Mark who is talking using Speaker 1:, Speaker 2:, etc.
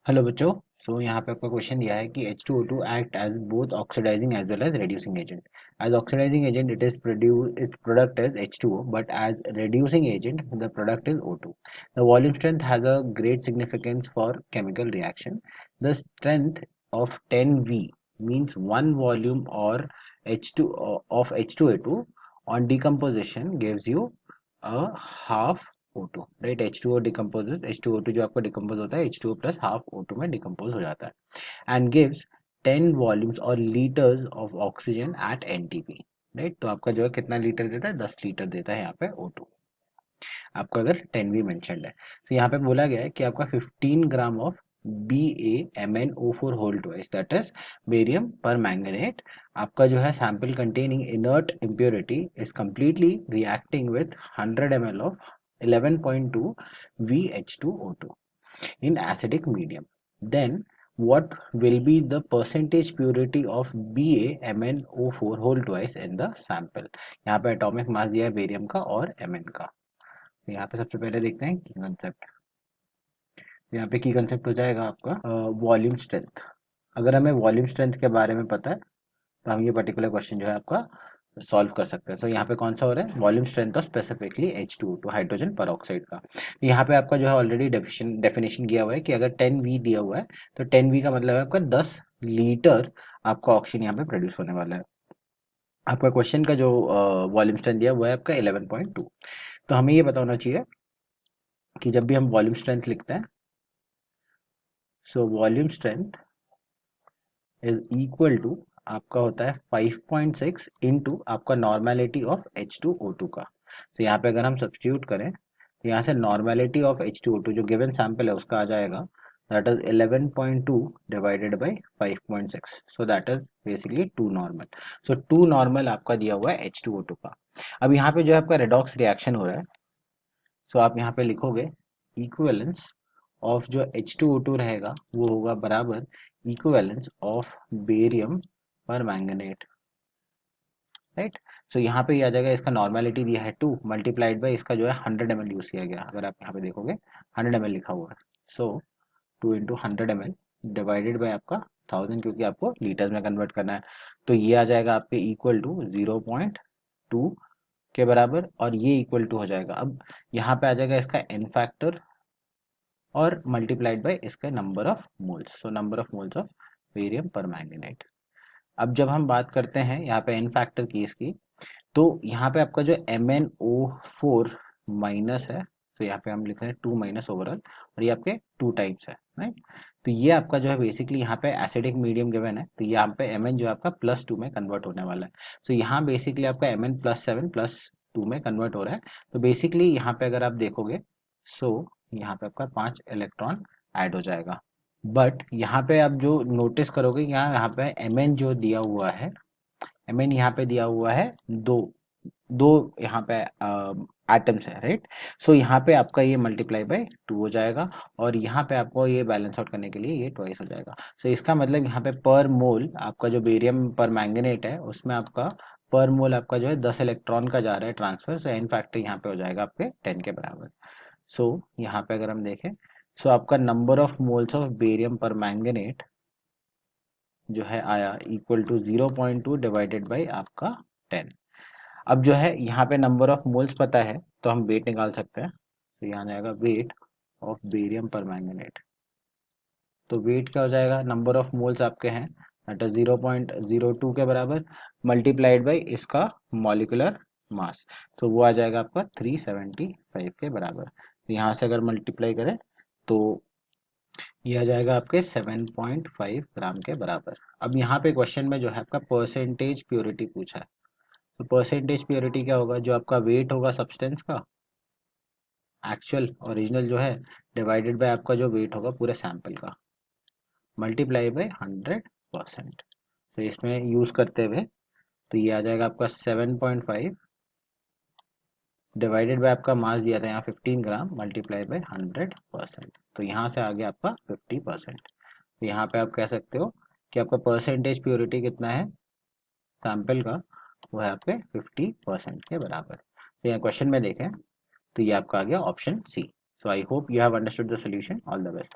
Speaker 1: Hello बच्चों। यहाँ पे आपका क्वेश्चन दिया है कि H2O2 act as both oxidizing as well as reducing agent. As oxidizing agent, its product is H2O, but as reducing agent, the product is O2. The volume strength has a great significance for chemical reaction. The strength of 10V means one volume or H2 of H2O2 on decomposition gives you a half O2, right. H2O decomposes, H2O2 जो आपका decompose होता है H2O plus half O2 में decompose हो जाता है and gives 10 volumes और litres of oxygen at NTP, right. तो आपका जो है कितना लीटर देता है, 10 लीटर देता है यहाँ पे O2, आपका अगर 10 भी मेंशन्ड है। तो यहाँ पे बोला गया है कि आपका 15 gram of BaMnO4 whole twice, that is barium permanganate, आपका जो है sample containing inert impurity is completely reacting with 100 ml of 11.2 VH2O2 in acidic medium. Then what will be the percentage purity of BaMnO4 whole twice in the sample? यहाँ पे atomic mass दिया है barium का और Mn का। तो यहाँ पे सबसे पहले देखते हैं की कंसेप्ट। यहाँ पे की कंसेप्ट हो जाएगा आपका वॉल्यूम स्ट्रेंथ। अगर हमें वॉल्यूम स्ट्रेंथ के बारे में पता है तो हम ये पर्टिकुलर क्वेश्चन जो है आपका सॉल्व कर सकते हैं। तो यहाँ पे कौन सा हो रहा है, volume strength of specifically H2O2 hydrogen पर ऑक्साइड का। यहाँ पे आपका जो है ऑलरेडी डेफिनेशन किया हुआ है कि अगर 10V दिया हुआ है तो 10V का मतलब है आपका 10 लीटर आपका ऑक्सीजन यहाँ पे प्रोड्यूस होने वाला है। आपका क्वेश्चन का जो वॉल्यूम स्ट्रेंथ दिया हुआ है आपका 11.2। तो हमें ये पता होना चाहिए कि जब भी हम वॉल्यूम स्ट्रेंथ लिखते हैं, so volume strength is equal to आपका होता है 5.6 इंटू आपका नॉर्मेलिटी ऑफ H2O2 का। तो यहाँ पे अगर हम सब्स्टिट्यूट करें तो यहाँ से नॉर्मेलिटी ऑफ H2O2 जो गिवन सैंपल है उसका आ जाएगा, that is 11.2 divided by 5.6, so that is basically 2 normal. So 2 normal आपका दिया हुआ है H2O2 का। अब यहाँ पे जो है आपका रेडॉक्स रिएक्शन हो रहा है, सो आप यहाँ पे लिखोगे इक्विवेलेंस ऑफ जो H2O2 रहेगा वो होगा बराबर इक्विवेलेंस ऑफ बेरियम पर मैंगनेट, राइट। सो यहाँ पे ये आ जाएगा, इसका नॉर्मेलिटी दिया है 2 मल्टीप्लाइड बाई इसका जो है 100 ml यूज किया गया। अगर आप यहाँ पे देखोगे 100 ml लिखा हुआ है, सो 2 इंटू 100 ml डिवाइडेड बाई आपका 1000, क्योंकि आपको लीटर्स में कन्वर्ट करना है। तो ये आ जाएगा आपके इक्वल टू 0.2 के बराबर, और ये इक्वल टू हो जाएगा, अब यहाँ पे आ जाएगा इसका एन फैक्टर और मल्टीप्लाइड बाय इसका number of moles, so number of moles of barium पर मैंगनेट। अब जब हम बात करते हैं यहाँ पे एन फैक्टर की इसकी, तो यहाँ पे आपका जो MnO4 माइनस है, तो यहाँ पे हम लिख रहे हैं 2 माइनस ओवरऑल, और ये आपके 2 टाइप्स है, राइट। तो ये आपका जो है बेसिकली यहाँ पे एसिडिक मीडियम गिवन है, तो यहाँ पे Mn जो है आपका +2 में कन्वर्ट होने वाला है। तो यहाँ बेसिकली आपका Mn +7 +2 में कन्वर्ट हो रहा है। तो बेसिकली यहाँ पे अगर आप देखोगे, सो यहाँ पे आपका 5 इलेक्ट्रॉन ऐड हो जाएगा। बट यहाँ पे आप जो नोटिस करोगे, यहाँ पे Mn जो दिया हुआ है, Mn यहाँ पे दिया हुआ है दो, दो यहाँ पे एटम्स है, राइट। सो यहाँ पे आपका ये मल्टीप्लाई बाय 2 हो जाएगा, और यहाँ पे आपको ये बैलेंस आउट करने के लिए ये ट्वाइस हो जाएगा। सो इसका मतलब यहाँ पे पर मोल आपका जो बेरियम पर मैंगनेट है उसमें आपका पर मोल आपका जो है 10 इलेक्ट्रॉन का जा रहा है ट्रांसफर, सो एन फैक्टर यहाँ पे हो जाएगा आपके 10 के बराबर। सो यहाँ पे अगर हम देखें, सो आपका number of moles of barium पर मैंगनेट जो है आया इक्वल टू 0.2 डिवाइडेड बाई आपका 10। अब जो है यहाँ पे नंबर ऑफ मोल्स पता है तो हम वेट निकाल सकते हैं। तो यहाँ जाएगा वेट ऑफ बेरियम पर मैंगनेट। तो वेट क्या हो जाएगा, नंबर ऑफ मोल्स आपके हैं दैट इज 0.02 के बराबर मल्टीप्लाइड बाई इसका मॉलिक्यूलर मास, तो वो आ जाएगा आपका 375 के बराबर। तो यहाँ से अगर मल्टीप्लाई करें तो ये आ जाएगा आपके 7.5 ग्राम के बराबर। अब यहाँ पे क्वेश्चन में जो है आपका परसेंटेज प्योरिटी पूछा है। तो परसेंटेज प्योरिटी क्या होगा, जो आपका वेट होगा सब्सटेंस का एक्चुअल ओरिजिनल जो है डिवाइडेड बाय आपका जो वेट होगा पूरे सैंपल का मल्टीप्लाई बाय 100%। तो इसमें यूज करते हुए तो ये आ जाएगा आपका 7.5 डिवाइडेड बाय आपका मास दिया था यहाँ 15 ग्राम मल्टीप्लाई बाय 100%। तो यहाँ से आ गया आपका 50%। तो यहाँ पे आप कह सकते हो कि आपका परसेंटेज प्योरिटी कितना है सैंपल का, वो है आपके 50% के बराबर। तो यहाँ क्वेश्चन में देखें तो ये आपका आ गया option C. So I hope you have understood the solution. All the best.